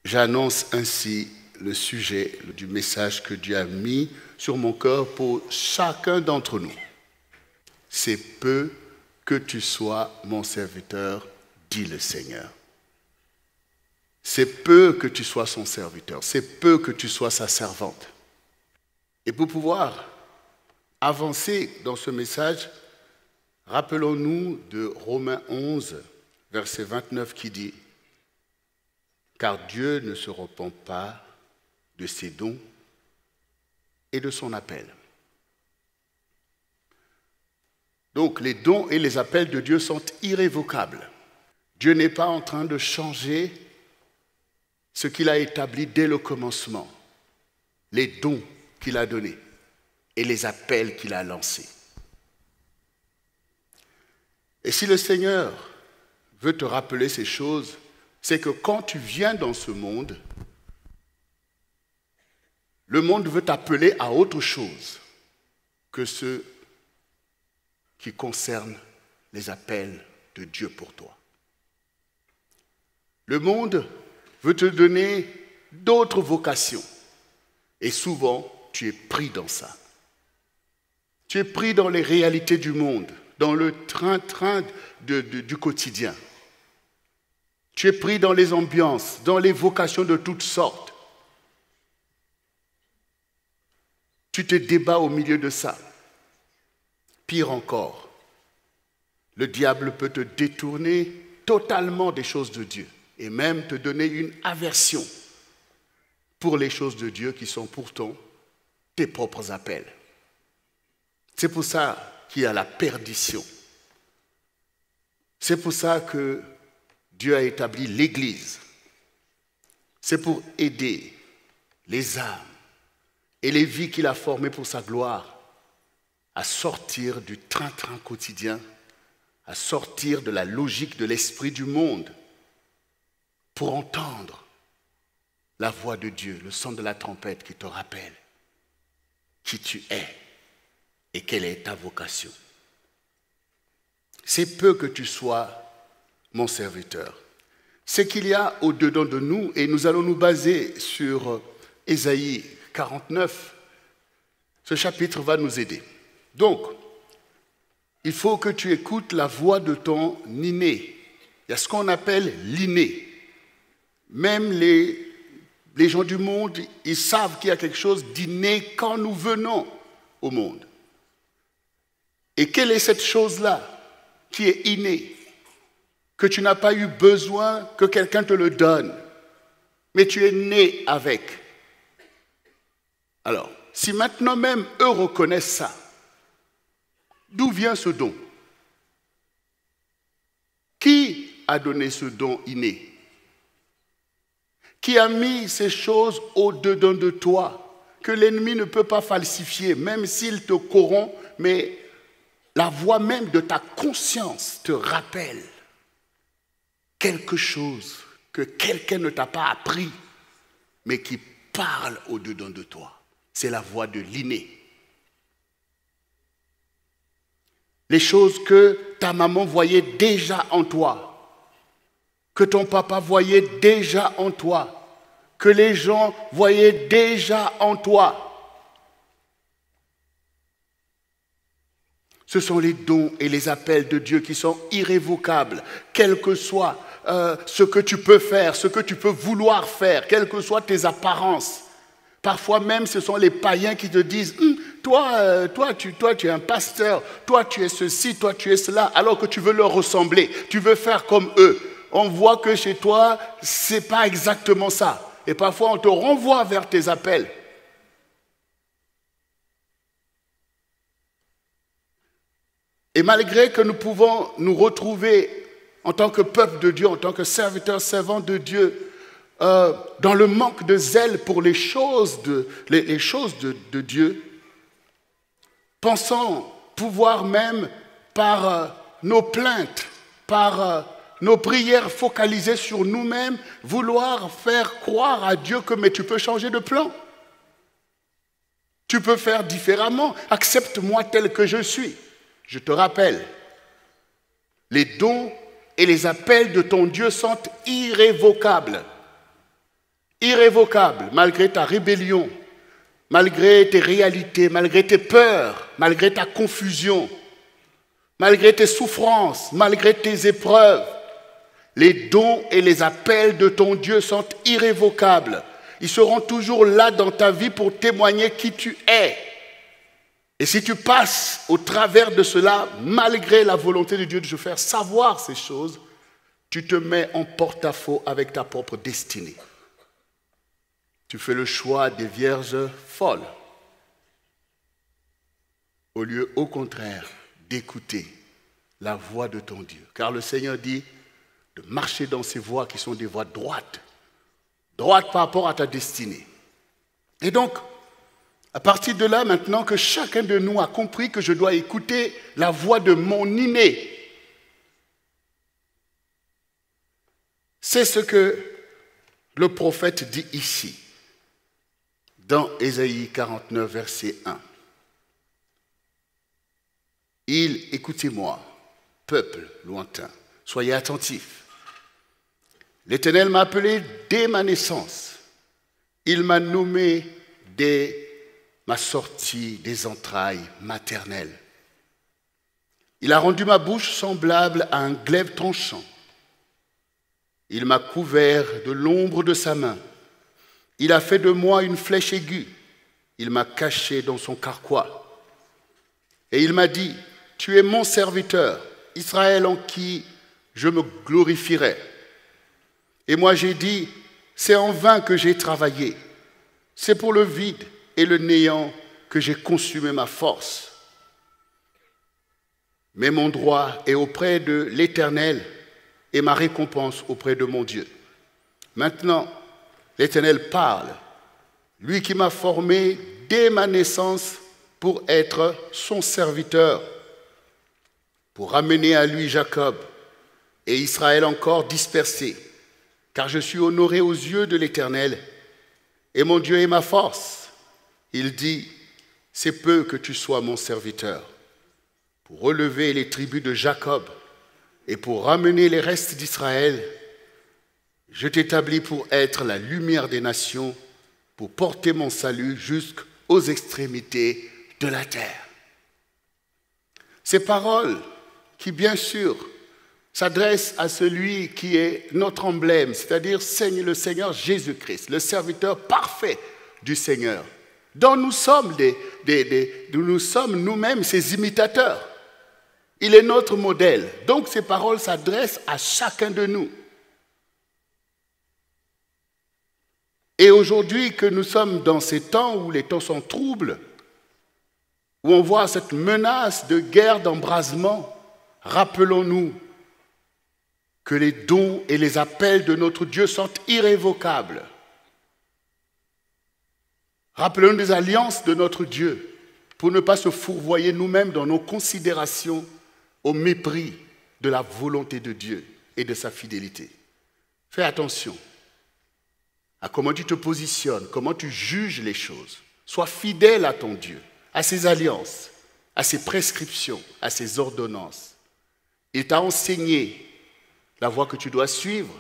J'annonce ainsi le sujet du message que Dieu a mis sur mon cœur pour chacun d'entre nous. C'est peu que tu sois mon serviteur, dit le Seigneur. C'est peu que tu sois son serviteur, c'est peu que tu sois sa servante. Et pour pouvoir avancer dans ce message, rappelons-nous de Romains 11, verset 29 qui dit « Car Dieu ne se repent pas de ses dons et de son appel. » Donc les dons et les appels de Dieu sont irrévocables. Dieu n'est pas en train de changer ce qu'il a établi dès le commencement, les dons qu'il a donnés et les appels qu'il a lancés. Et si le Seigneur veut te rappeler ces choses, c'est que quand tu viens dans ce monde, le monde veut t'appeler à autre chose que ce qui concerne les appels de Dieu pour toi. Le monde veut te donner d'autres vocations et souvent tu es pris dans ça. Tu es pris dans les réalités du monde, dans le train-train du quotidien. Tu es pris dans les ambiances, dans les vocations de toutes sortes. Tu te débats au milieu de ça. Pire encore, le diable peut te détourner totalement des choses de Dieu et même te donner une aversion pour les choses de Dieu qui sont pourtant tes propres appels. C'est pour ça qu'il y a la perdition. C'est pour ça que Dieu a établi l'Église. C'est pour aider les âmes et les vies qu'il a formées pour sa gloire à sortir du train-train quotidien, à sortir de la logique de l'esprit du monde pour entendre la voix de Dieu, le son de la trompette qui te rappelle qui tu es et quelle est ta vocation. C'est peu que tu sois mon serviteur. C'est qu'il y a au-dedans de nous, et nous allons nous baser sur Ésaïe 49, ce chapitre va nous aider. Donc, il faut que tu écoutes la voix de ton inné. Il y a ce qu'on appelle l'inné. Même les gens du monde, ils savent qu'il y a quelque chose d'inné quand nous venons au monde. Et quelle est cette chose-là qui est innée, que tu n'as pas eu besoin que quelqu'un te le donne, mais tu es né avec? Alors, si maintenant même eux reconnaissent ça, d'où vient ce don? Qui a donné ce don inné? Qui a mis ces choses au-dedans de toi, que l'ennemi ne peut pas falsifier, même s'il te corrompt, mais la voix même de ta conscience te rappelle quelque chose que quelqu'un ne t'a pas appris, mais qui parle au-dedans de toi. C'est la voix de l'inné. Les choses que ta maman voyait déjà en toi, que ton papa voyait déjà en toi, que les gens voyaient déjà en toi. Ce sont les dons et les appels de Dieu qui sont irrévocables, quel que soit ce que tu peux faire, ce que tu peux vouloir faire, quelles que soient tes apparences. Parfois même, ce sont les païens qui te disent « Toi, tu es un pasteur, toi, tu es ceci, toi, tu es cela », alors que tu veux leur ressembler, tu veux faire comme eux. On voit que chez toi, ce n'est pas exactement ça. Et parfois, on te renvoie vers tes appels. Et malgré que nous pouvons nous retrouver en tant que peuple de Dieu, en tant que serviteurs, servants de Dieu, dans le manque de zèle pour les choses de Dieu, pensant pouvoir même par nos plaintes, par nos prières focalisées sur nous-mêmes, vouloir faire croire à Dieu que mais tu peux changer de plan. Tu peux faire différemment. Accepte-moi tel que je suis. Je te rappelle, les dons et les appels de ton Dieu sont irrévocables. irrévocable, malgré ta rébellion, malgré tes réalités, malgré tes peurs, malgré ta confusion, malgré tes souffrances, malgré tes épreuves. Les dons et les appels de ton Dieu sont irrévocables. Ils seront toujours là dans ta vie pour témoigner qui tu es. Et si tu passes au travers de cela, malgré la volonté de Dieu de te faire savoir ces choses, tu te mets en porte-à-faux avec ta propre destinée. Tu fais le choix des vierges folles, au lieu, au contraire, d'écouter la voix de ton Dieu. Car le Seigneur dit de marcher dans ces voies qui sont des voies droites, droites par rapport à ta destinée. Et donc, à partir de là, maintenant que chacun de nous a compris que je dois écouter la voix de mon inné, c'est ce que le prophète dit ici, dans Ésaïe 49, verset 1. Écoutez-moi, peuple lointain, soyez attentifs. L'Éternel m'a appelé dès ma naissance. Il m'a nommé dès ma sortie des entrailles maternelles. Il a rendu ma bouche semblable à un glaive tranchant. Il m'a couvert de l'ombre de sa main. Il a fait de moi une flèche aiguë. Il m'a caché dans son carquois. Et il m'a dit, tu es mon serviteur, Israël en qui je me glorifierai. Et moi j'ai dit, c'est en vain que j'ai travaillé. C'est pour le vide et le néant que j'ai consumé ma force. Mais mon droit est auprès de l'Éternel et ma récompense auprès de mon Dieu. Maintenant, l'Éternel parle, lui qui m'a formé dès ma naissance pour être son serviteur, pour ramener à lui Jacob et Israël encore dispersé, car je suis honoré aux yeux de l'Éternel et mon Dieu est ma force. Il dit, c'est peu que tu sois mon serviteur, pour relever les tribus de Jacob et pour ramener les restes d'Israël. Je t'établis pour être la lumière des nations, pour porter mon salut jusqu'aux extrémités de la terre. Ces paroles qui, bien sûr, s'adressent à celui qui est notre emblème, c'est-à-dire le Seigneur Jésus-Christ, le serviteur parfait du Seigneur, dont nous sommes nous-mêmes ses imitateurs. Il est notre modèle. Donc ces paroles s'adressent à chacun de nous. Et aujourd'hui que nous sommes dans ces temps où les temps sont troubles, où on voit cette menace de guerre, d'embrasement, rappelons-nous que les dons et les appels de notre Dieu sont irrévocables. Rappelons-nous des alliances de notre Dieu pour ne pas se fourvoyer nous-mêmes dans nos considérations au mépris de la volonté de Dieu et de sa fidélité. Fais attention à comment tu te positionnes, comment tu juges les choses. Sois fidèle à ton Dieu, à ses alliances, à ses prescriptions, à ses ordonnances. Il t'a enseigné la voie que tu dois suivre.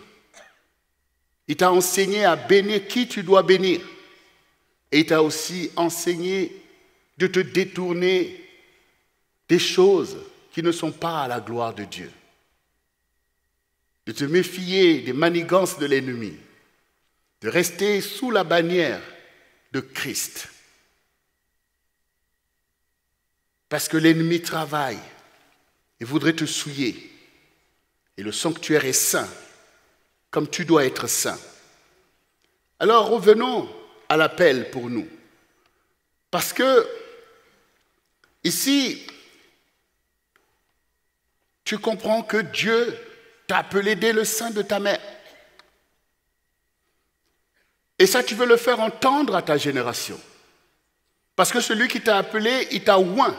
Il t'a enseigné à bénir qui tu dois bénir. Et il t'a aussi enseigné de te détourner des choses qui ne sont pas à la gloire de Dieu. De te méfier des manigances de l'ennemi. De rester sous la bannière de Christ. Parce que l'ennemi travaille et voudrait te souiller. Et le sanctuaire est saint, comme tu dois être saint. Alors revenons à l'appel pour nous. Parce que ici, tu comprends que Dieu t'a appelé dès le sein de ta mère. Et ça, tu veux le faire entendre à ta génération. Parce que celui qui t'a appelé, il t'a oint.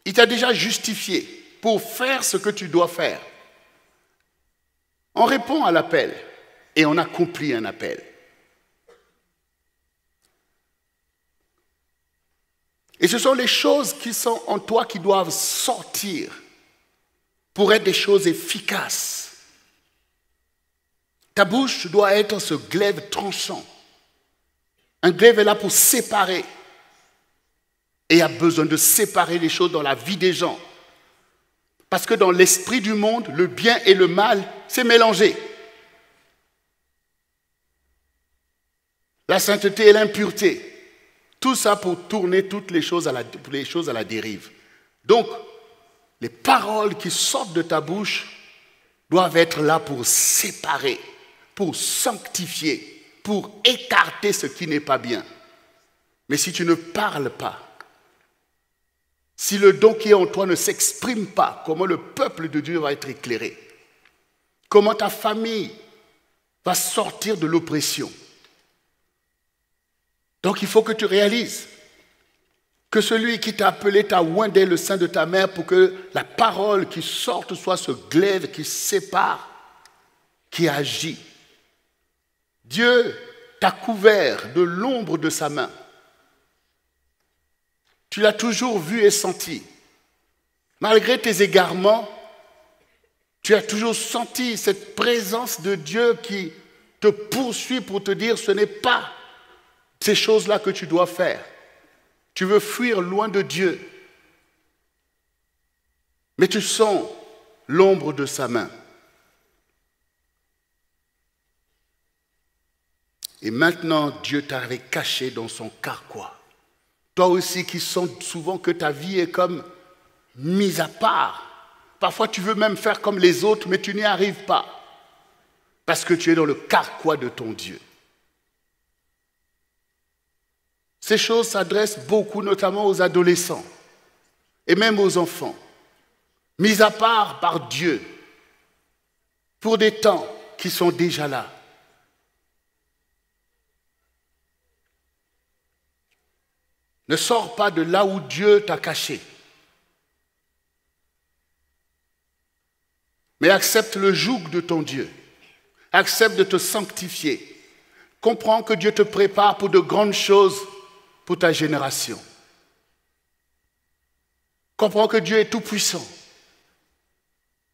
Il t'a déjà justifié pour faire ce que tu dois faire. On répond à l'appel et on accomplit un appel. Et ce sont les choses qui sont en toi qui doivent sortir pour être des choses efficaces. Ta bouche doit être ce glaive tranchant. Un glaive est là pour séparer. Et il y a besoin de séparer les choses dans la vie des gens. Parce que dans l'esprit du monde, le bien et le mal, c'est mélangé. La sainteté et l'impureté. Tout ça pour tourner toutes les choses à la dérive. Donc, les paroles qui sortent de ta bouche doivent être là pour séparer, pour sanctifier, pour écarter ce qui n'est pas bien. Mais si tu ne parles pas, si le don qui est en toi ne s'exprime pas, comment le peuple de Dieu va être éclairé? Comment ta famille va sortir de l'oppression? Donc il faut que tu réalises que celui qui t'a appelé t'a oint dès le sein de ta mère pour que la parole qui sorte soit ce glaive qui sépare, qui agit. Dieu t'a couvert de l'ombre de sa main. Tu l'as toujours vu et senti. Malgré tes égarements, tu as toujours senti cette présence de Dieu qui te poursuit pour te dire ce n'est pas ces choses-là que tu dois faire. Tu veux fuir loin de Dieu. Mais tu sens l'ombre de sa main. Et maintenant, Dieu t'avait caché dans son carquois. Toi aussi qui sens souvent que ta vie est comme mise à part. Parfois, tu veux même faire comme les autres, mais tu n'y arrives pas. Parce que tu es dans le carquois de ton Dieu. Ces choses s'adressent beaucoup, notamment aux adolescents et même aux enfants, mis à part par Dieu pour des temps qui sont déjà là. Ne sors pas de là où Dieu t'a caché, mais accepte le joug de ton Dieu, accepte de te sanctifier, comprends que Dieu te prépare pour de grandes choses pour ta génération. Comprends que Dieu est tout-puissant.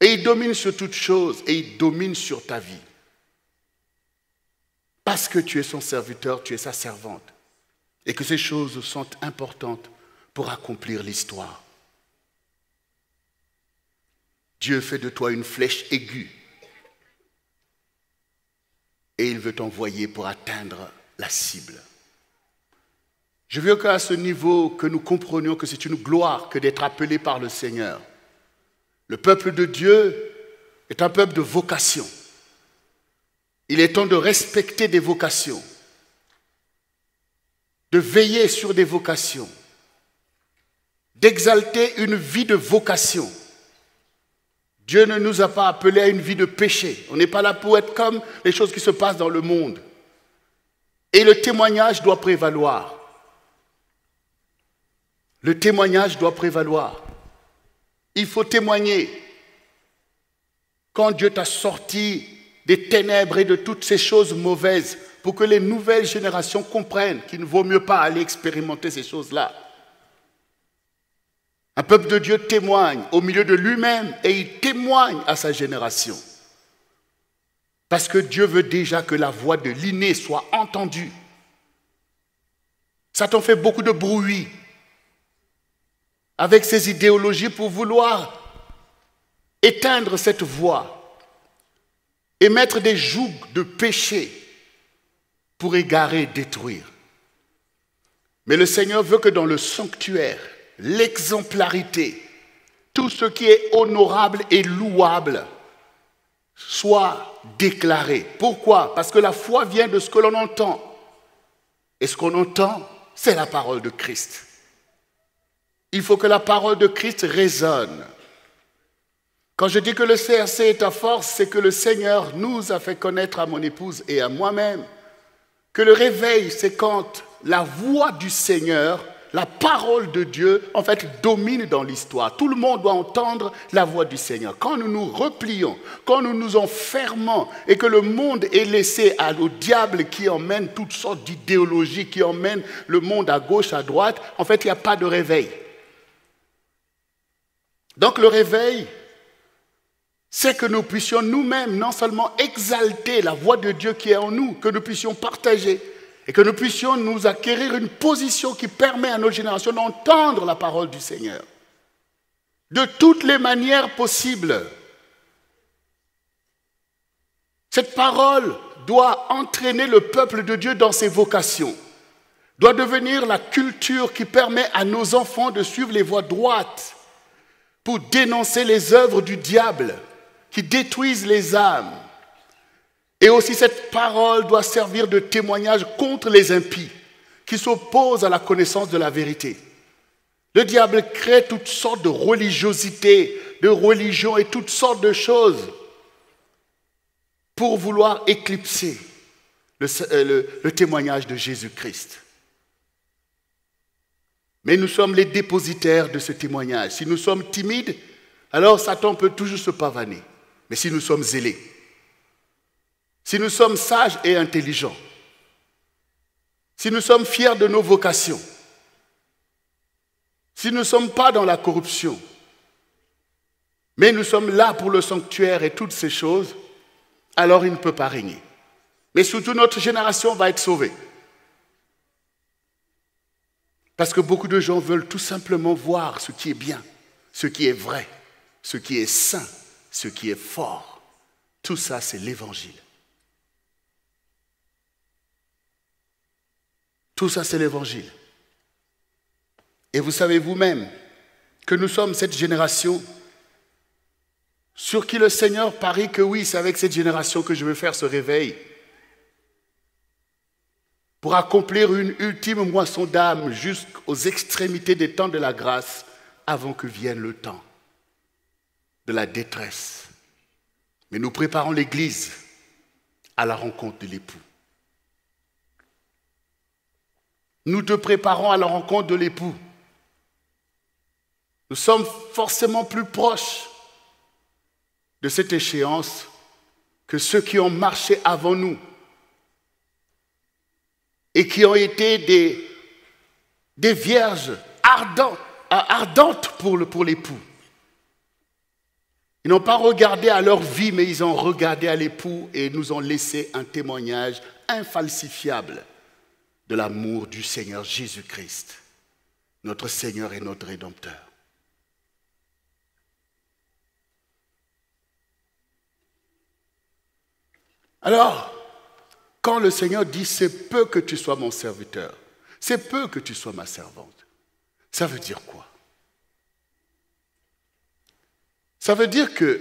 Et il domine sur toutes choses et il domine sur ta vie. Parce que tu es son serviteur, tu es sa servante. Et que ces choses sont importantes pour accomplir l'histoire. Dieu fait de toi une flèche aiguë. Et il veut t'envoyer pour atteindre la cible. Je veux qu'à ce niveau, que nous comprenions que c'est une gloire que d'être appelé par le Seigneur. Le peuple de Dieu est un peuple de vocation. Il est temps de respecter des vocations, de veiller sur des vocations, d'exalter une vie de vocation. Dieu ne nous a pas appelés à une vie de péché. On n'est pas là pour être comme les choses qui se passent dans le monde. Et le témoignage doit prévaloir. Le témoignage doit prévaloir. Il faut témoigner. Quand Dieu t'a sorti des ténèbres et de toutes ces choses mauvaises, pour que les nouvelles générations comprennent qu'il ne vaut mieux pas aller expérimenter ces choses-là. Un peuple de Dieu témoigne au milieu de lui-même et il témoigne à sa génération. Parce que Dieu veut déjà que la voix de l'inné soit entendue. Satan fait beaucoup de bruit avec ses idéologies pour vouloir éteindre cette voix et mettre des jougs de péché pour égarer, détruire. Mais le Seigneur veut que dans le sanctuaire, l'exemplarité, tout ce qui est honorable et louable soit déclaré. Pourquoi? Parce que la foi vient de ce que l'on entend. Et ce qu'on entend, c'est la parole de Christ. Il faut que la parole de Christ résonne. Quand je dis que le CRC est ta force, c'est que le Seigneur nous a fait connaître à mon épouse et à moi-même que le réveil, c'est quand la voix du Seigneur, la parole de Dieu, en fait, domine dans l'histoire. Tout le monde doit entendre la voix du Seigneur. Quand nous nous replions, quand nous nous enfermons et que le monde est laissé au diable qui emmène toutes sortes d'idéologies, qui emmène le monde à gauche, à droite, en fait, il n'y a pas de réveil. Donc le réveil, c'est que nous puissions nous-mêmes non seulement exalter la voix de Dieu qui est en nous, que nous puissions partager et que nous puissions nous acquérir une position qui permet à notre génération d'entendre la parole du Seigneur de toutes les manières possibles. Cette parole doit entraîner le peuple de Dieu dans ses vocations, doit devenir la culture qui permet à nos enfants de suivre les voies droites pour dénoncer les œuvres du diable qui détruisent les âmes. Et aussi cette parole doit servir de témoignage contre les impies qui s'opposent à la connaissance de la vérité. Le diable crée toutes sortes de religiosités, de religions et toutes sortes de choses pour vouloir éclipser le témoignage de Jésus-Christ. Mais nous sommes les dépositaires de ce témoignage. Si nous sommes timides, alors Satan peut toujours se pavaner. Mais si nous sommes zélés, si nous sommes sages et intelligents, si nous sommes fiers de nos vocations, si nous ne sommes pas dans la corruption, mais nous sommes là pour le sanctuaire et toutes ces choses, alors il ne peut pas régner. Mais surtout notre génération va être sauvée. Parce que beaucoup de gens veulent tout simplement voir ce qui est bien, ce qui est vrai, ce qui est saint, ce qui est fort. Tout ça, c'est l'Évangile. Tout ça, c'est l'Évangile. Et vous savez vous-même que nous sommes cette génération sur qui le Seigneur parie que oui, c'est avec cette génération que je veux faire ce réveil pour accomplir une ultime moisson d'âme jusqu'aux extrémités des temps de la grâce avant que vienne le temps de la détresse. Mais nous préparons l'Église à la rencontre de l'époux. Nous te préparons à la rencontre de l'époux. Nous sommes forcément plus proches de cette échéance que ceux qui ont marché avant nous et qui ont été des vierges ardentes pour l'époux. Ils n'ont pas regardé à leur vie, mais ils ont regardé à l'époux et nous ont laissé un témoignage infalsifiable de l'amour du Seigneur Jésus-Christ, notre Seigneur et notre Rédempteur. Alors, quand le Seigneur dit « c'est peu que tu sois mon serviteur, c'est peu que tu sois ma servante », ça veut dire quoi? Ça veut dire que,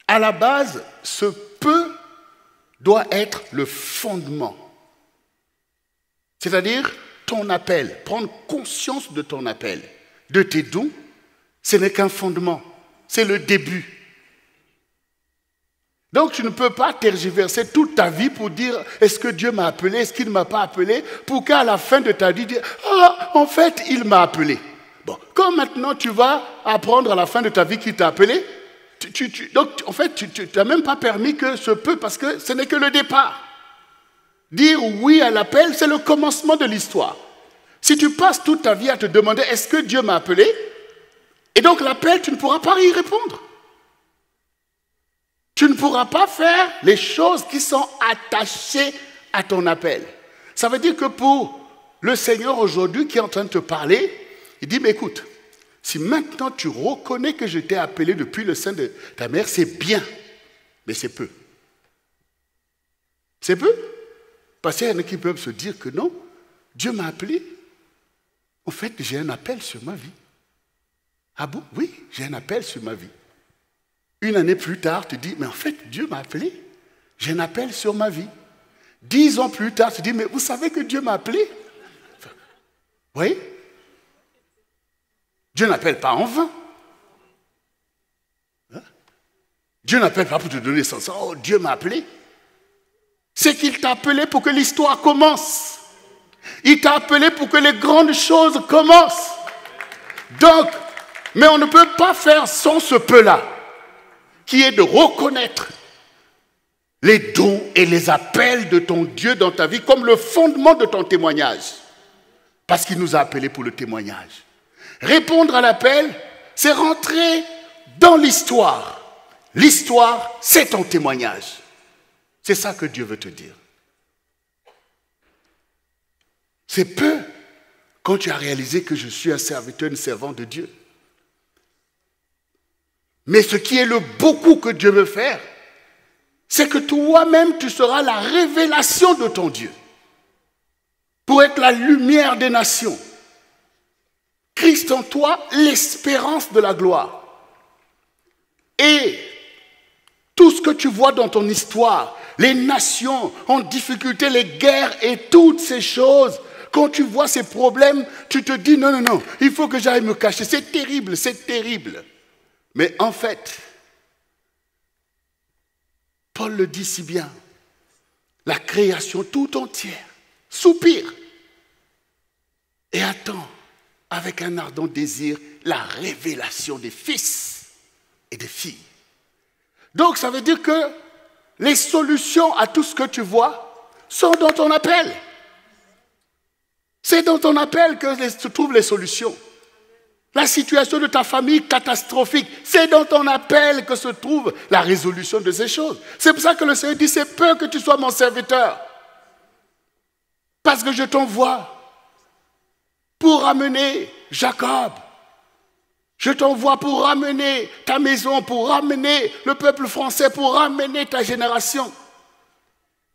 à la base, ce peu doit être le fondement. C'est-à-dire ton appel, prendre conscience de ton appel, de tes dons, ce n'est qu'un fondement, c'est le début. Donc tu ne peux pas tergiverser toute ta vie pour dire est-ce que Dieu m'a appelé, est-ce qu'il ne m'a pas appelé, pour qu'à la fin de ta vie, dire ah, en fait, il m'a appelé. Bon, comme maintenant tu vas apprendre à la fin de ta vie qu'il t'a appelé, donc en fait, tu n'as même pas permis que ce peu, parce que ce n'est que le départ. Dire oui à l'appel, c'est le commencement de l'histoire. Si tu passes toute ta vie à te demander est-ce que Dieu m'a appelé, et donc l'appel, tu ne pourras pas y répondre. Tu ne pourras pas faire les choses qui sont attachées à ton appel. Ça veut dire que pour le Seigneur aujourd'hui qui est en train de te parler, il dit, mais écoute, si maintenant tu reconnais que je t'ai appelé depuis le sein de ta mère, c'est bien, mais c'est peu. C'est peu. Parce qu'il y en a qui peuvent se dire que non, Dieu m'a appelé. En fait, j'ai un appel sur ma vie. Ah bon? Oui, j'ai un appel sur ma vie. Une année plus tard, tu dis, mais en fait, Dieu m'a appelé. J'ai un appel sur ma vie. 10 ans plus tard, tu dis, mais vous savez que Dieu m'a appelé? Oui? Dieu n'appelle pas en vain. Hein? Dieu n'appelle pas pour te donner son sang. Oh, Dieu m'a appelé. C'est qu'il t'a appelé pour que l'histoire commence. Il t'a appelé pour que les grandes choses commencent. Donc, mais on ne peut pas faire sans ce peu-là, qui est de reconnaître les dons et les appels de ton Dieu dans ta vie comme le fondement de ton témoignage. Parce qu'il nous a appelés pour le témoignage. Répondre à l'appel, c'est rentrer dans l'histoire. L'histoire, c'est ton témoignage. C'est ça que Dieu veut te dire. C'est peu quand tu as réalisé que je suis un serviteur, une servante de Dieu. Mais ce qui est le beaucoup que Dieu veut faire, c'est que toi-même, tu seras la révélation de ton Dieu. Pour être la lumière des nations. Christ en toi, l'espérance de la gloire. Et tout ce que tu vois dans ton histoire, les nations en difficulté, les guerres et toutes ces choses, quand tu vois ces problèmes, tu te dis non, non, non, il faut que j'aille me cacher. C'est terrible, c'est terrible. Mais en fait, Paul le dit si bien, la création tout entière soupire et attend avec un ardent désir la révélation des fils et des filles. Donc ça veut dire que les solutions à tout ce que tu vois sont dans ton appel. C'est dans ton appel que se trouvent les solutions. La situation de ta famille catastrophique, c'est dans ton appel que se trouve la résolution de ces choses. C'est pour ça que le Seigneur dit, c'est peu que tu sois mon serviteur. Parce que je t'envoie pour ramener Jacob. Je t'envoie pour ramener ta maison, pour ramener le peuple français, pour ramener ta génération.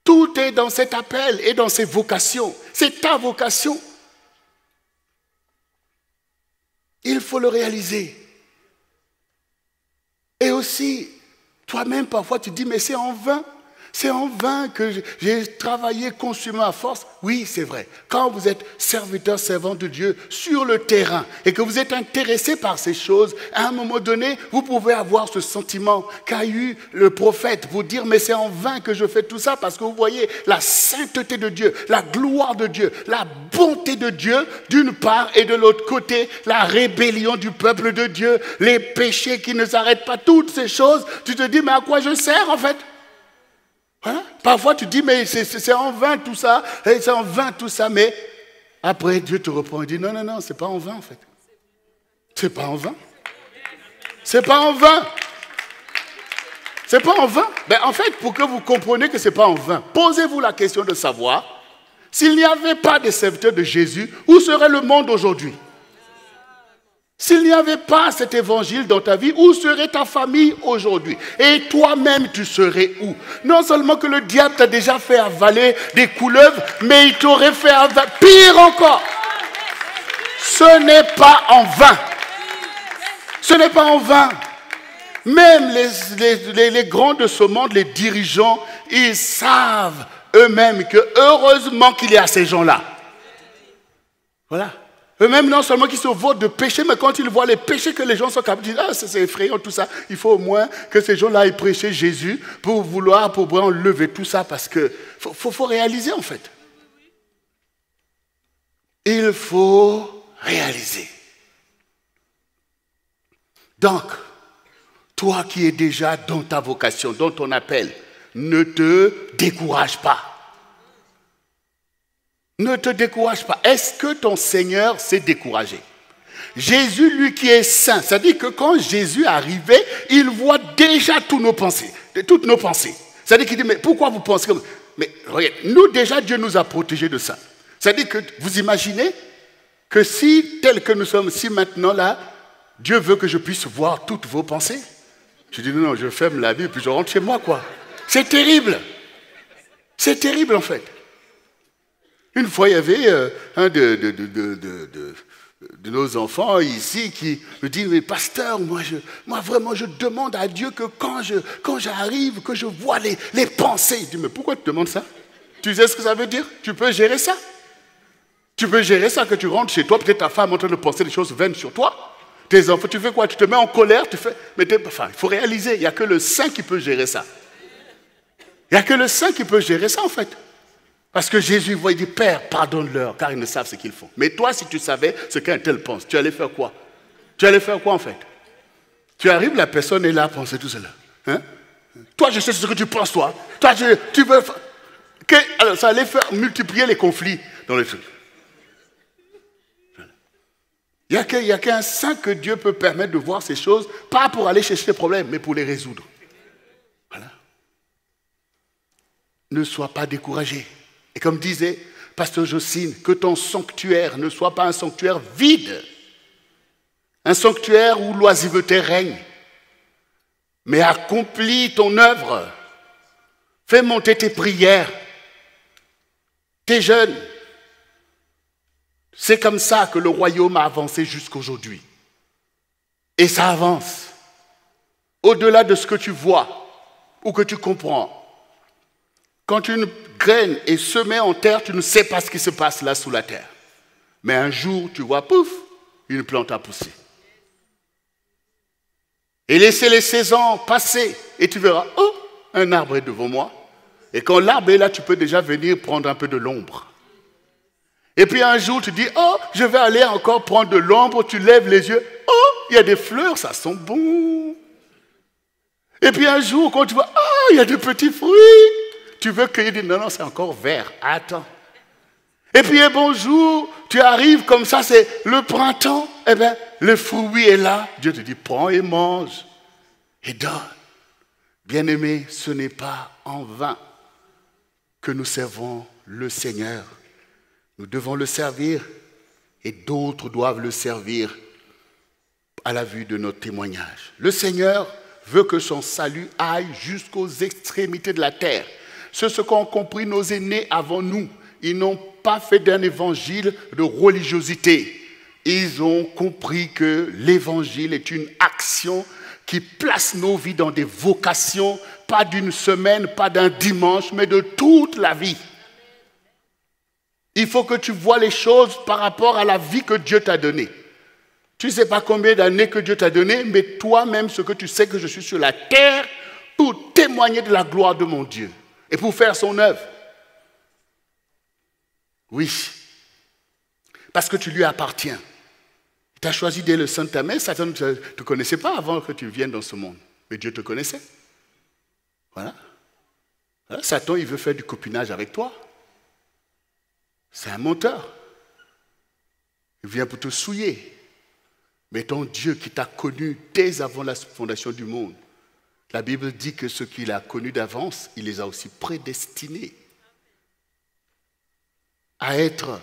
Tout est dans cet appel et dans ces vocations. C'est ta vocation. Il faut le réaliser. Et aussi, toi-même, parfois, tu dis, mais c'est en vain. C'est en vain que j'ai travaillé constamment à force. Oui, c'est vrai. Quand vous êtes serviteur, servant de Dieu sur le terrain et que vous êtes intéressé par ces choses, à un moment donné, vous pouvez avoir ce sentiment qu'a eu le prophète, vous dire, mais c'est en vain que je fais tout ça parce que vous voyez la sainteté de Dieu, la gloire de Dieu, la bonté de Dieu d'une part et de l'autre côté, la rébellion du peuple de Dieu, les péchés qui ne s'arrêtent pas, toutes ces choses. Tu te dis, mais à quoi je sers en fait ? Hein? Parfois tu dis, mais c'est en vain tout ça, c'est en vain tout ça, mais après Dieu te reprend et dit, non, non, non, c'est pas en vain en fait. C'est pas en vain. C'est pas en vain. C'est pas en vain. Ben, en fait, pour que vous compreniez que c'est pas en vain, posez-vous la question de savoir, s'il n'y avait pas de serviteurs de Jésus, où serait le monde aujourd'hui? S'il n'y avait pas cet évangile dans ta vie, où serait ta famille aujourd'hui? Et toi-même, tu serais où? Non seulement que le diable t'a déjà fait avaler des couleuvres, mais il t'aurait fait avaler, pire encore. Ce n'est pas en vain. Ce n'est pas en vain. Même les grands de ce monde, les dirigeants, ils savent eux-mêmes que heureusement qu'il y a ces gens-là. Voilà. Eux-mêmes, non seulement qu'ils se votent de péché, mais quand ils voient les péchés que les gens sont capables de dire, ah, c'est effrayant tout ça, il faut au moins que ces gens-là aient prêché Jésus pour pouvoir enlever tout ça, parce que faut réaliser en fait. Il faut réaliser. Donc, toi qui es déjà dans ta vocation, dans ton appel, ne te décourage pas. Ne te décourage pas. Est-ce que ton Seigneur s'est découragé? Jésus, lui qui est saint, c'est-à-dire que quand Jésus arrivait, il voit déjà toutes nos pensées. C'est-à-dire qu'il dit, mais pourquoi vous pensez comme ça? Mais regarde, nous déjà, Dieu nous a protégés de ça. C'est-à-dire que vous imaginez que si, tel que nous sommes, si maintenant là, Dieu veut que je puisse voir toutes vos pensées. Je dis, non, je ferme la Bible puis je rentre chez moi, quoi. C'est terrible. C'est terrible en fait. Une fois, il y avait un de nos enfants ici qui me dit, mais pasteur, moi vraiment, je demande à Dieu que quand j'arrive, que je vois les pensées. Je dis, mais pourquoi tu demandes ça? Tu sais ce que ça veut dire? Tu peux gérer ça. Tu peux gérer ça, que tu rentres chez toi, peut-être ta femme est en train de penser des choses vaines sur toi. Tes enfants, tu fais quoi? Tu te mets en colère, tu fais... Mais enfin, il faut réaliser, il n'y a que le Saint qui peut gérer ça. Il n'y a que le Saint qui peut gérer ça, en fait. Parce que Jésus voit, il dit, Père, pardonne-leur, car ils ne savent ce qu'ils font. Mais toi, si tu savais ce qu'un tel pense, tu allais faire quoi? Tu allais faire quoi, en fait? Tu arrives, la personne est là à penser tout cela. Hein? Toi, je sais ce que tu penses, toi. Toi, tu veux... Alors, ça allait faire multiplier les conflits dans les trucs. Il n'y a qu'un saint que Dieu peut permettre de voir ces choses, pas pour aller chercher les problèmes, mais pour les résoudre. Voilà. Ne sois pas découragé. Et comme disait Pasteur Jocelyne, que ton sanctuaire ne soit pas un sanctuaire vide, un sanctuaire où l'oisiveté règne, mais accomplis ton œuvre. Fais monter tes prières, tes jeûnes. C'est comme ça que le royaume a avancé jusqu'aujourd'hui. Et ça avance. Au-delà de ce que tu vois ou que tu comprends. Quand une graine est semée en terre, tu ne sais pas ce qui se passe là sous la terre. Mais un jour, tu vois, pouf, une plante a poussé. Et laissez les saisons passer et tu verras, oh, un arbre est devant moi. Et quand l'arbre est là, tu peux déjà venir prendre un peu de l'ombre. Et puis un jour, tu dis, oh, je vais aller encore prendre de l'ombre. Tu lèves les yeux, oh, il y a des fleurs, ça sent bon. Et puis un jour, quand tu vois, oh, il y a des petits fruits. Tu veux cueillir, dis, non, non, c'est encore vert, attends. Et puis un bonjour, tu arrives comme ça, c'est le printemps. Eh bien, le fruit est là. Dieu te dit, prends et mange. Et donne. Bien-aimé, ce n'est pas en vain que nous servons le Seigneur. Nous devons le servir et d'autres doivent le servir à la vue de notre témoignage. Le Seigneur veut que son salut aille jusqu'aux extrémités de la terre. C'est ce qu'ont compris nos aînés avant nous. Ils n'ont pas fait d'un évangile de religiosité. Ils ont compris que l'évangile est une action qui place nos vies dans des vocations, pas d'une semaine, pas d'un dimanche, mais de toute la vie. Il faut que tu vois les choses par rapport à la vie que Dieu t'a donnée. Tu ne sais pas combien d'années que Dieu t'a donné, mais toi-même, ce que tu sais que je suis sur la terre pour témoigner de la gloire de mon Dieu et pour faire son œuvre. Oui, parce que tu lui appartiens. Tu as choisi dès le sein de ta mère, Satan ne te connaissait pas avant que tu viennes dans ce monde, mais Dieu te connaissait. Voilà. Satan, il veut faire du copinage avec toi. C'est un menteur. Il vient pour te souiller. Mais ton Dieu qui t'a connu dès avant la fondation du monde, la Bible dit que ceux qu'il a connus d'avance, il les a aussi prédestinés à être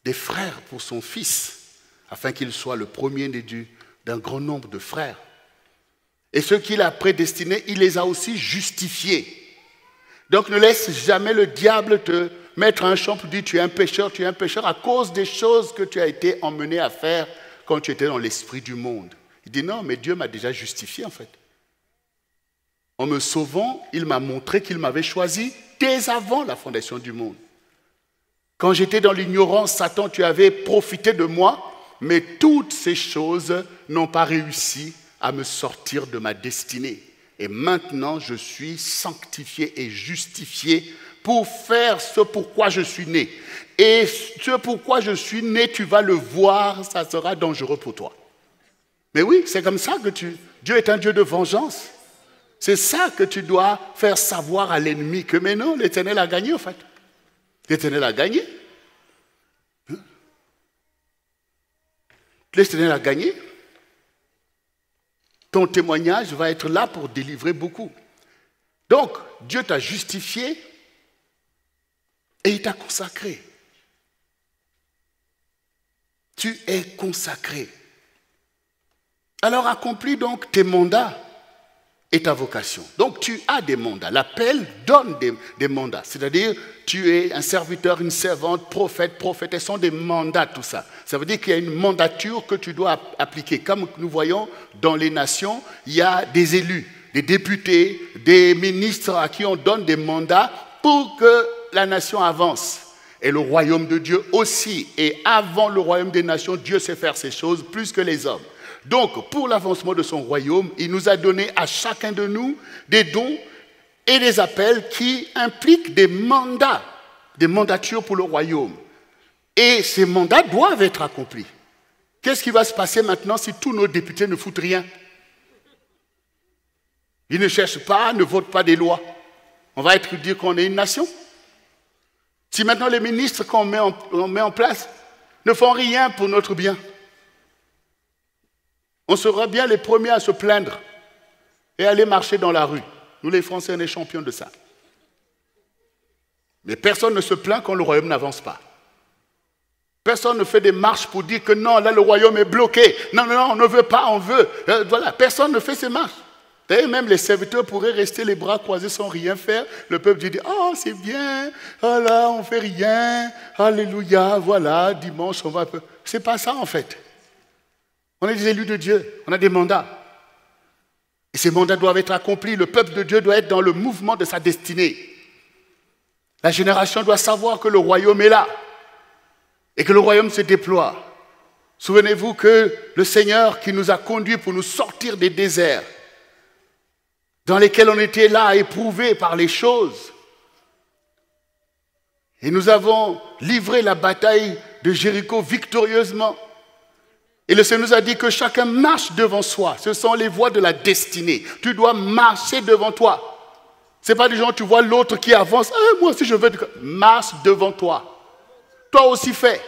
des frères pour son fils, afin qu'il soit le premier d'un grand nombre de frères. Et ceux qu'il a prédestinés, il les a aussi justifiés. Donc ne laisse jamais le diable te mettre un champ pour dire tu es un pécheur à cause des choses que tu as été emmené à faire quand tu étais dans l'esprit du monde. Il dit non, mais Dieu m'a déjà justifié en fait. En me sauvant, il m'a montré qu'il m'avait choisi dès avant la fondation du monde. Quand j'étais dans l'ignorance, Satan, tu avais profité de moi, mais toutes ces choses n'ont pas réussi à me sortir de ma destinée. Et maintenant, je suis sanctifié et justifié pour faire ce pourquoi je suis né. Et ce pourquoi je suis né, tu vas le voir, ça sera dangereux pour toi. Mais oui, c'est comme ça que Dieu est un Dieu de vengeance. C'est ça que tu dois faire savoir à l'ennemi, que mais non, l'Éternel a gagné en fait. L'Éternel a gagné. L'Éternel a gagné. Ton témoignage va être là pour délivrer beaucoup. Donc, Dieu t'a justifié et il t'a consacré. Tu es consacré. Alors accomplis donc tes mandats et ta vocation. Donc tu as des mandats. L'appel donne des mandats. C'est-à-dire, tu es un serviteur, une servante, prophète, prophétesse, sont des mandats, tout ça. Ça veut dire qu'il y a une mandature que tu dois appliquer. Comme nous voyons dans les nations, il y a des élus, des députés, des ministres à qui on donne des mandats pour que la nation avance. Et le royaume de Dieu aussi. Et avant le royaume des nations, Dieu sait faire ces choses plus que les hommes. Donc, pour l'avancement de son royaume, il nous a donné à chacun de nous des dons et des appels qui impliquent des mandats, des mandatures pour le royaume. Et ces mandats doivent être accomplis. Qu'est-ce qui va se passer maintenant si tous nos députés ne foutent rien? Ils ne cherchent pas, ne votent pas des lois. On va dire qu'on est une nation. Si maintenant les ministres qu'on met en place ne font rien pour notre bien, On sera bien les premiers à se plaindre et aller marcher dans la rue. Nous, les Français, on est champions de ça. Mais personne ne se plaint quand le royaume n'avance pas. Personne ne fait des marches pour dire que non, là, le royaume est bloqué. Non, non, non, on ne veut pas, on veut. Voilà, personne ne fait ces marches. Et même les serviteurs pourraient rester les bras croisés sans rien faire. Le peuple dit, oh, c'est bien, oh là, on ne fait rien, alléluia, voilà, dimanche, on va... C'est pas ça, en fait. On est des élus de Dieu, on a des mandats. Et ces mandats doivent être accomplis. Le peuple de Dieu doit être dans le mouvement de sa destinée. La génération doit savoir que le royaume est là et que le royaume se déploie. Souvenez-vous que le Seigneur qui nous a conduits pour nous sortir des déserts dans lesquels on était là, éprouvés par les choses. Et nous avons livré la bataille de Jéricho victorieusement. Et le Seigneur nous a dit que chacun marche devant soi. Ce sont les voies de la destinée. Tu dois marcher devant toi. Ce n'est pas des gens, tu vois l'autre qui avance. Ah, moi aussi je veux... Marche devant toi. Toi aussi fais.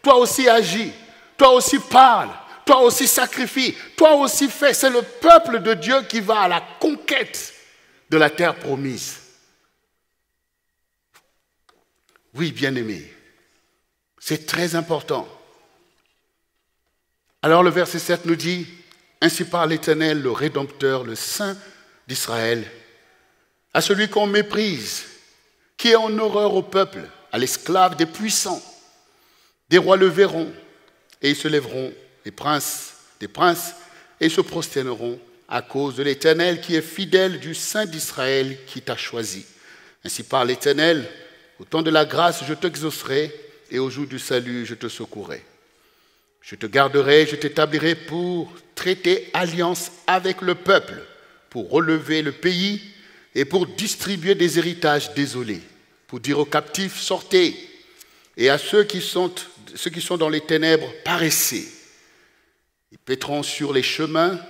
Toi aussi agis. Toi aussi parle. Toi aussi sacrifie. Toi aussi fais. C'est le peuple de Dieu qui va à la conquête de la terre promise. Oui, bien-aimés. C'est très important. Alors le verset 7 nous dit, « Ainsi parle l'Éternel, le Rédempteur, le Saint d'Israël, à celui qu'on méprise, qui est en horreur au peuple, à l'esclave des puissants. Des rois le verront, et ils se lèveront, des princes, et ils se prosterneront à cause de l'Éternel qui est fidèle du Saint d'Israël qui t'a choisi. Ainsi parle l'Éternel, au temps de la grâce, je t'exaucerai, et au jour du salut, je te secourrai. Je te garderai, je t'établirai pour traiter alliance avec le peuple, pour relever le pays et pour distribuer des héritages désolés, pour dire aux captifs, sortez, et à ceux qui sont dans les ténèbres, paraissez. Ils paîtront sur les chemins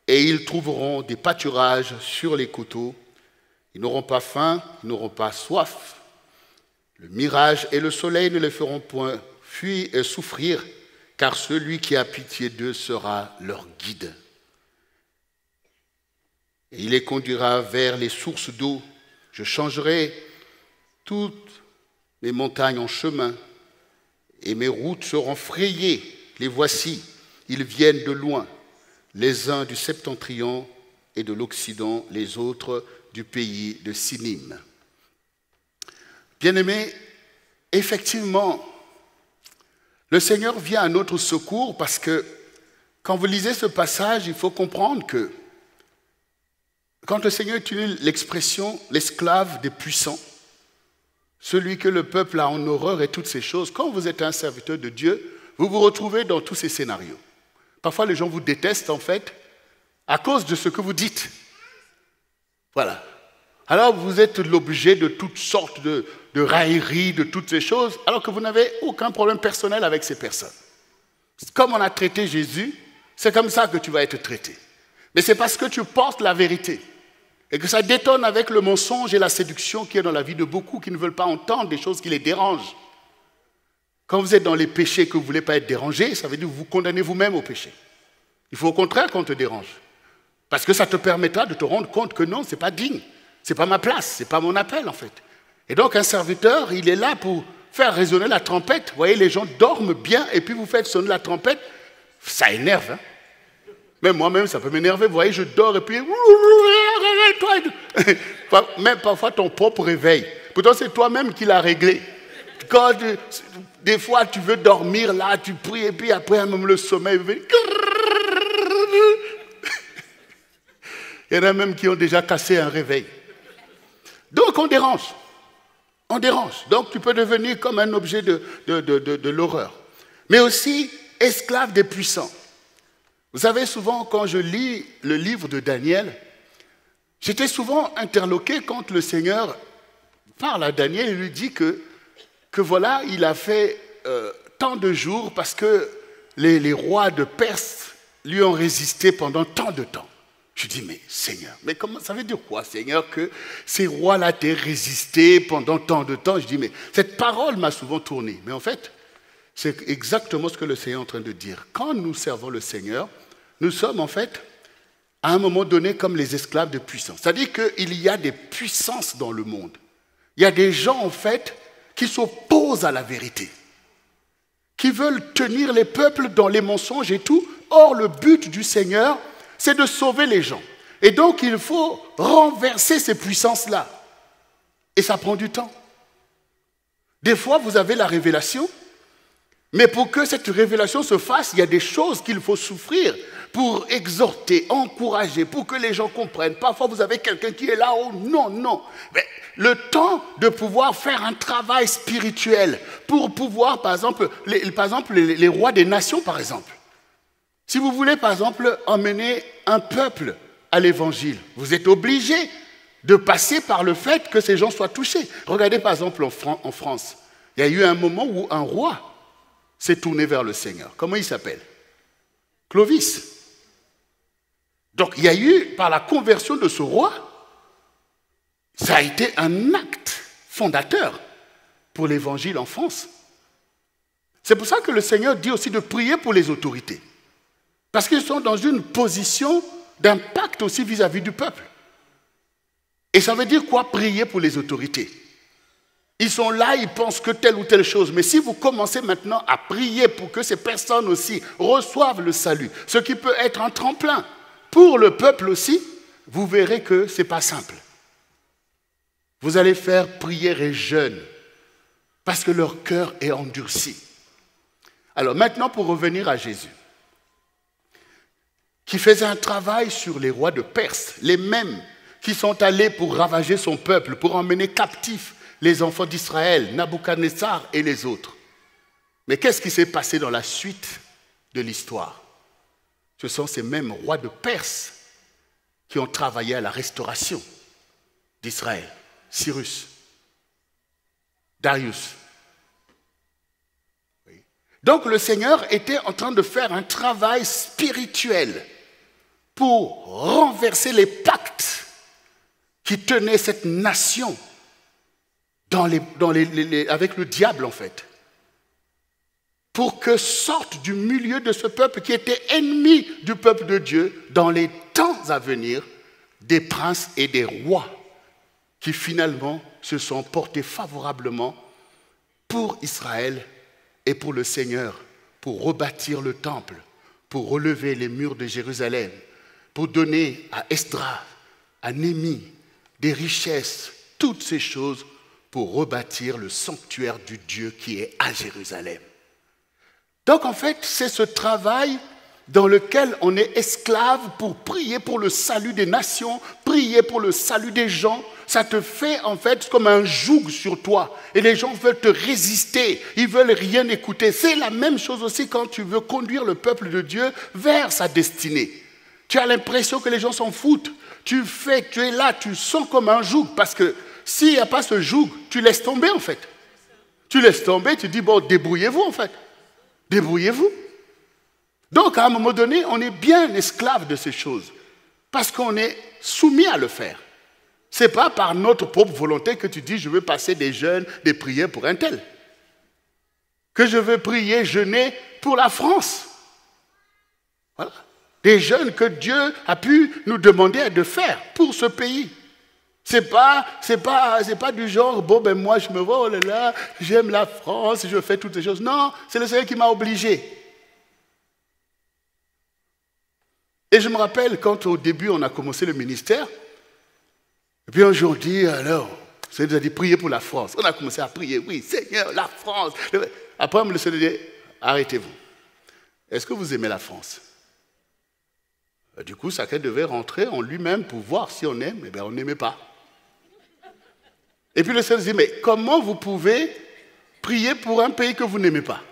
et ils trouveront des pâturages sur les coteaux. Ils n'auront pas faim, ils n'auront pas soif. Le mirage et le soleil ne les feront point fuir et souffrir, car celui qui a pitié d'eux sera leur guide. Et il les conduira vers les sources d'eau. Je changerai toutes mes montagnes en chemin, et mes routes seront frayées. Les voici, ils viennent de loin, les uns du septentrion et de l'Occident, les autres du pays de Sinim. Bien-aimés, effectivement, le Seigneur vient à notre secours parce que quand vous lisez ce passage, il faut comprendre que quand le Seigneur utilise l'expression « l'esclave des puissants », celui que le peuple a en horreur et toutes ces choses, quand vous êtes un serviteur de Dieu, vous vous retrouvez dans tous ces scénarios. Parfois, les gens vous détestent, en fait, à cause de ce que vous dites. Voilà. Alors, vous êtes l'objet de toutes sortes de railleries, de toutes ces choses, alors que vous n'avez aucun problème personnel avec ces personnes. Comme on a traité Jésus, c'est comme ça que tu vas être traité. Mais c'est parce que tu portes la vérité. Et que ça détonne avec le mensonge et la séduction qui est dans la vie de beaucoup qui ne veulent pas entendre des choses qui les dérangent. Quand vous êtes dans les péchés que vous ne voulez pas être dérangé, ça veut dire que vous vous condamnez vous-même au péché. Il faut au contraire qu'on te dérange. Parce que ça te permettra de te rendre compte que non, ce n'est pas digne. Ce n'est pas ma place, ce n'est pas mon appel en fait. Et donc un serviteur, il est là pour faire résonner la trompette. Vous voyez, les gens dorment bien et puis vous faites sonner la trompette. Ça énerve, hein. Même moi-même, ça peut m'énerver. Vous voyez, je dors et puis... Même parfois ton propre réveil. Pourtant, c'est toi-même qui l'as réglé. Quand des fois, tu veux dormir là, tu pries et puis après, même le sommeil... Il y en a même qui ont déjà cassé un réveil. Donc, on dérange. On dérange. Donc, tu peux devenir comme un objet de l'horreur. Mais aussi, esclave des puissants. Vous savez, souvent, quand je lis le livre de Daniel, j'étais souvent interloqué quand le Seigneur parle à Daniel et lui dit que voilà, il a fait tant de jours parce que les rois de Perse lui ont résisté pendant tant de temps. Je dis, mais Seigneur, mais comment, ça veut dire quoi, Seigneur, que ces rois-là t'aient résisté pendant tant de temps? Je dis, mais cette parole m'a souvent tourné. Mais en fait, c'est exactement ce que le Seigneur est en train de dire. Quand nous servons le Seigneur, nous sommes en fait, à un moment donné, comme les esclaves de puissance. C'est-à-dire qu'il y a des puissances dans le monde. Il y a des gens, en fait, qui s'opposent à la vérité, qui veulent tenir les peuples dans les mensonges et tout. Or, le but du Seigneur, c'est de sauver les gens. Et donc, il faut renverser ces puissances-là. Et ça prend du temps. Des fois, vous avez la révélation, mais pour que cette révélation se fasse, il y a des choses qu'il faut souffrir pour exhorter, encourager, pour que les gens comprennent. Parfois, vous avez quelqu'un qui est là, oh non, non. Mais le temps de pouvoir faire un travail spirituel, pour pouvoir, par exemple, les rois des nations, par exemple. Si vous voulez, par exemple, emmener un peuple à l'évangile, vous êtes obligé de passer par le fait que ces gens soient touchés. Regardez, par exemple, en France, il y a eu un moment où un roi s'est tourné vers le Seigneur. Comment il s'appelle? Clovis. Donc, il y a eu, par la conversion de ce roi, ça a été un acte fondateur pour l'évangile en France. C'est pour ça que le Seigneur dit aussi de prier pour les autorités. Parce qu'ils sont dans une position d'impact aussi vis-à-vis du peuple. Et ça veut dire quoi, prier pour les autorités? Ils sont là, ils pensent que telle ou telle chose. Mais si vous commencez maintenant à prier pour que ces personnes aussi reçoivent le salut, ce qui peut être un tremplin pour le peuple aussi, vous verrez que ce n'est pas simple. Vous allez faire prière et jeûne parce que leur cœur est endurci. Alors maintenant, pour revenir à Jésus, qui faisait un travail sur les rois de Perse, les mêmes qui sont allés pour ravager son peuple, pour emmener captifs les enfants d'Israël, Nabuchodonosor et les autres. Mais qu'est-ce qui s'est passé dans la suite de l'histoire? Ce sont ces mêmes rois de Perse qui ont travaillé à la restauration d'Israël. Cyrus, Darius. Oui. Donc le Seigneur était en train de faire un travail spirituel pour renverser les pactes qui tenaient cette nation avec le diable en fait. Pour que sortent du milieu de ce peuple qui était ennemi du peuple de Dieu dans les temps à venir des princes et des rois qui finalement se sont portés favorablement pour Israël et pour le Seigneur, pour rebâtir le temple, pour relever les murs de Jérusalem, pour donner à Esdras, à Néhémie, des richesses, toutes ces choses pour rebâtir le sanctuaire du Dieu qui est à Jérusalem. Donc en fait, c'est ce travail dans lequel on est esclave pour prier pour le salut des nations, prier pour le salut des gens. Ça te fait en fait comme un joug sur toi. Et les gens veulent te résister, ils veulent rien écouter. C'est la même chose aussi quand tu veux conduire le peuple de Dieu vers sa destinée. Tu as l'impression que les gens s'en foutent. Tu es là, tu sens comme un joug parce que s'il n'y a pas ce joug, tu laisses tomber en fait. Tu laisses tomber, tu dis bon, débrouillez-vous en fait. Débrouillez-vous. Donc, à un moment donné, on est bien esclave de ces choses parce qu'on est soumis à le faire. Ce n'est pas par notre propre volonté que tu dis je veux passer des jeûnes, des prières pour un tel. Que je veux prier, jeûner pour la France. Voilà. Des jeûnes que Dieu a pu nous demander de faire pour ce pays. C'est pas du genre, bon ben moi je me vois, oh là là, j'aime la France, je fais toutes ces choses. Non, c'est le Seigneur qui m'a obligé. Et je me rappelle quand au début on a commencé le ministère, et puis aujourd'hui, alors, le Seigneur nous a dit priez pour la France. On a commencé à prier, oui Seigneur, la France. Après le Seigneur dit, arrêtez-vous. Est-ce que vous aimez la France? Du coup, chacun devait rentrer en lui-même pour voir si on aime. Eh bien, on n'aimait pas. Et puis le Seigneur dit, mais comment vous pouvez prier pour un pays que vous n'aimez pas?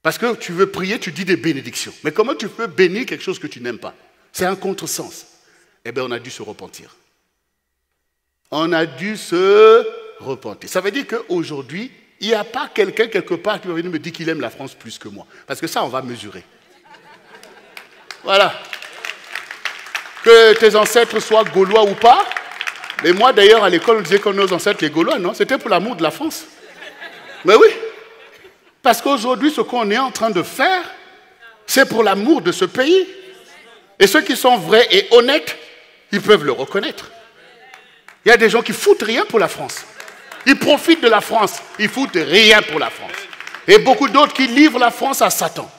Parce que tu veux prier, tu dis des bénédictions. Mais comment tu peux bénir quelque chose que tu n'aimes pas? C'est un contresens. Eh bien, on a dû se repentir. On a dû se repentir. Ça veut dire qu'aujourd'hui, il n'y a pas quelqu'un quelque part qui va venir me dire qu'il aime la France plus que moi. Parce que ça, on va mesurer. Voilà. Que tes ancêtres soient gaulois ou pas. Mais moi, d'ailleurs, à l'école, on disait que nos ancêtres, les Gaulois, non? C'était pour l'amour de la France. Mais oui. Parce qu'aujourd'hui, ce qu'on est en train de faire, C'est pour l'amour de ce pays. Et ceux qui sont vrais et honnêtes, ils peuvent le reconnaître. Il y a des gens qui foutent rien pour la France. Ils profitent de la France. Ils foutent rien pour la France. Et beaucoup d'autres qui livrent la France à Satan.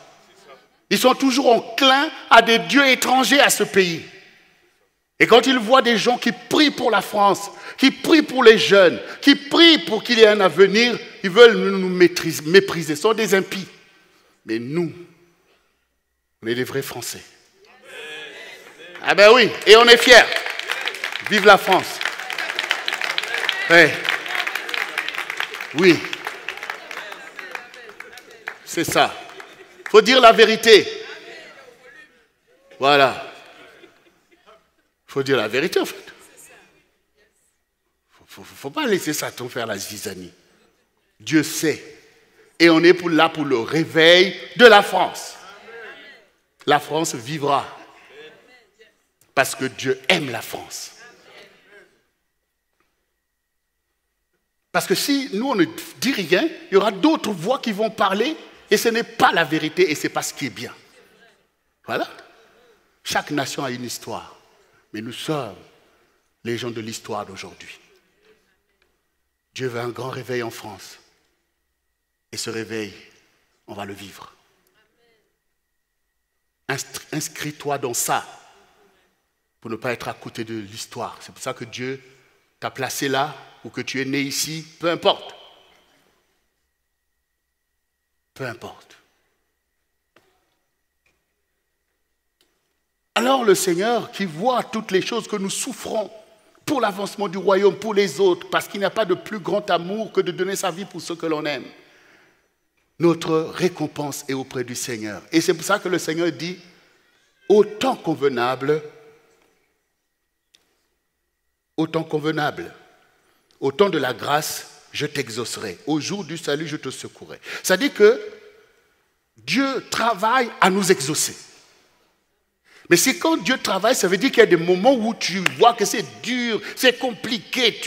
Ils sont toujours enclins à des dieux étrangers à ce pays. Et quand ils voient des gens qui prient pour la France, qui prient pour les jeunes, qui prient pour qu'il y ait un avenir, ils veulent nous mépriser. Ce sont des impies. Mais nous, on est des vrais Français. Ah ben oui, et on est fiers. Vive la France. Ouais. Oui. C'est ça. Il faut dire la vérité. Voilà. Il faut dire la vérité en fait. Il ne faut pas laisser Satan faire la zizanie. Dieu sait. Et on est là pour le réveil de la France. La France vivra. Parce que Dieu aime la France. Parce que si nous, on ne dit rien, il y aura d'autres voix qui vont parler et ce n'est pas la vérité et ce n'est pas ce qui est bien. Voilà. Chaque nation a une histoire. Mais nous sommes les gens de l'histoire d'aujourd'hui. Dieu veut un grand réveil en France. Et ce réveil, on va le vivre. Inscris-toi dans ça pour ne pas être à côté de l'histoire. C'est pour ça que Dieu t'a placé là ou que tu es né ici, peu importe. Peu importe. Alors le Seigneur qui voit toutes les choses que nous souffrons pour l'avancement du royaume, pour les autres, parce qu'il n'y a pas de plus grand amour que de donner sa vie pour ceux que l'on aime. Notre récompense est auprès du Seigneur. Et c'est pour ça que le Seigneur dit, au temps convenable, au temps de la grâce, je t'exaucerai. Au jour du salut, je te secourrai. Ça dit que Dieu travaille à nous exaucer. Mais c'est quand Dieu travaille, ça veut dire qu'il y a des moments où tu vois que c'est dur, c'est compliqué,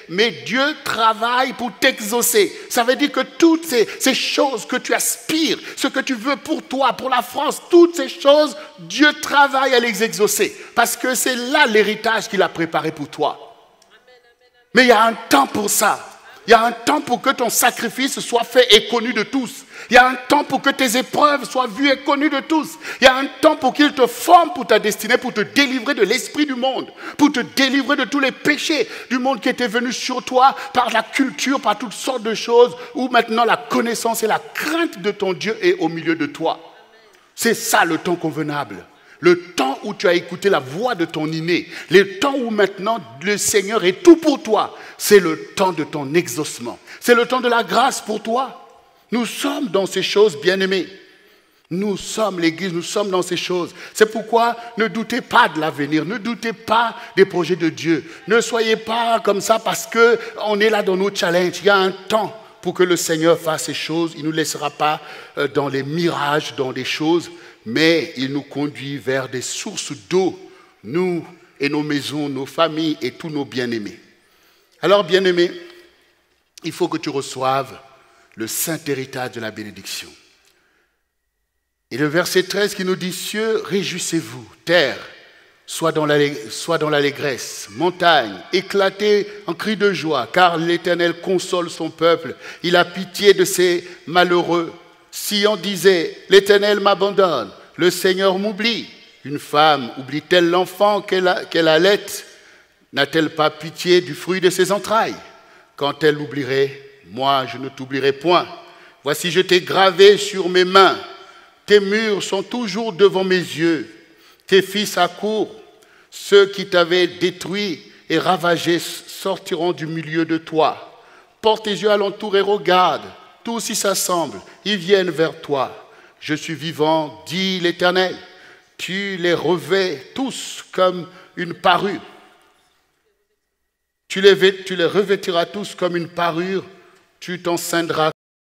mais Dieu travaille pour t'exaucer. Ça veut dire que toutes ces choses que tu aspires, ce que tu veux pour toi, pour la France, toutes ces choses, Dieu travaille à les exaucer. Parce que c'est là l'héritage qu'il a préparé pour toi. Mais il y a un temps pour ça. Il y a un temps pour que ton sacrifice soit fait et connu de tous. Il y a un temps pour que tes épreuves soient vues et connues de tous. Il y a un temps pour qu'il te forme pour ta destinée, pour te délivrer de l'esprit du monde, pour te délivrer de tous les péchés du monde qui étaient venus sur toi par la culture, par toutes sortes de choses, où maintenant la connaissance et la crainte de ton Dieu est au milieu de toi. C'est ça le temps convenable. Le temps où tu as écouté la voix de ton inné, le temps où maintenant le Seigneur est tout pour toi, c'est le temps de ton exaucement. C'est le temps de la grâce pour toi. Nous sommes dans ces choses, bien-aimés. Nous sommes l'Église, nous sommes dans ces choses. C'est pourquoi ne doutez pas de l'avenir, ne doutez pas des projets de Dieu. Ne soyez pas comme ça parce qu'on est là dans nos challenges. Il y a un temps pour que le Seigneur fasse ces choses. Il ne nous laissera pas dans les mirages, dans des choses, mais il nous conduit vers des sources d'eau, nous et nos maisons, nos familles et tous nos bien-aimés. Alors, bien-aimés, il faut que tu reçoives le saint héritage de la bénédiction. Et le verset 13 qui nous dit « Cieux, réjouissez-vous, terre, soit dans l'allégresse, montagne, éclatez en cris de joie, car l'Éternel console son peuple, il a pitié de ses malheureux. » Sion disait, l'Éternel m'abandonne, le Seigneur m'oublie. Une femme oublie-t-elle l'enfant qu'elle allait? N'a-t-elle pas pitié du fruit de ses entrailles? Quand elle l'oublierait, moi je ne t'oublierai point. Voici, je t'ai gravé sur mes mains. Tes murs sont toujours devant mes yeux. Tes fils accourent. Ceux qui t'avaient détruit et ravagé sortiront du milieu de toi. Porte tes yeux alentour et regarde. Tous y s'assemblent, ils viennent vers toi. Je suis vivant, dit l'Éternel. Tu les revêts tous comme une parure. Tu les revêtiras tous comme une parure. Tu t'enceindras